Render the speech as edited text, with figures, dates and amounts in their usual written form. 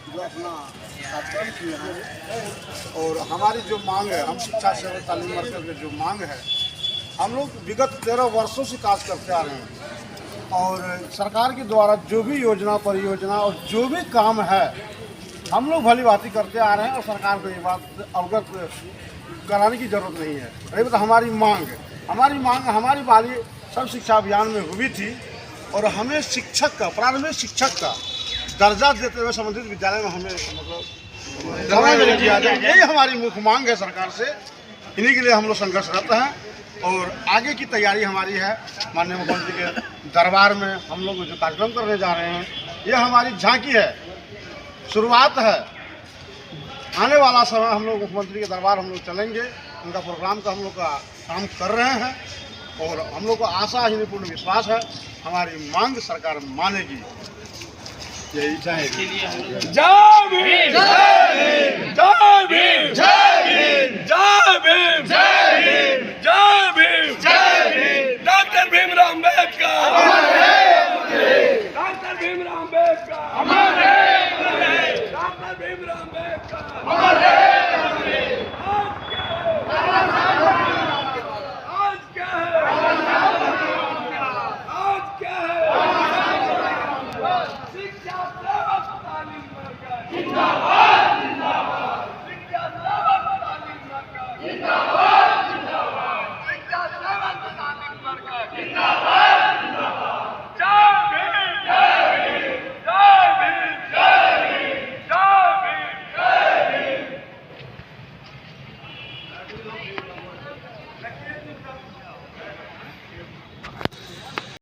जो अपना कार्यक्रम किए हैं। और हमारी जो मांग है, हम शिक्षा सेवा तालीम मरकज की जो मांग है, हम लोग विगत 13 वर्षों से कार्य करते आ रहे हैं और सरकार के द्वारा जो भी योजना परियोजना और जो भी काम है हम लोग भली भांति करते आ रहे हैं और सरकार को ये बात अवगत कराने की जरूरत नहीं है। रही बात हमारी मांग हमारी बारी सर्व शिक्षा अभियान में हुई थी और हमें शिक्षक का प्रारंभिक शिक्षक का दर्जा देते हुए संबंधित विद्यालय में हमें मतलब समय में किया जाए, यही हमारी मुख्य मांग है सरकार से। इन्हीं के लिए हम लोग संघर्षरत हैं और आगे की तैयारी हमारी है। माननीय मुख्यमंत्री के दरबार में हम लोग जो कार्यक्रम करने जा रहे हैं, ये हमारी झांकी है, शुरुआत है। आने वाला समय हम लोग मुख्यमंत्री के दरबार हम लोग चलेंगे, उनका प्रोग्राम का हम लोग का काम कर रहे हैं और हम लोग को आशा ही पूर्ण विश्वास है हमारी मांग सरकार मानेगी। यही जय भीम, जय भीम, जय भीम, जय भीम, जय भीम, जय भीम, जय भीम, जय भीम। Doctor Bhimrao Ambedkar, doctor Bhimrao Ambedkar.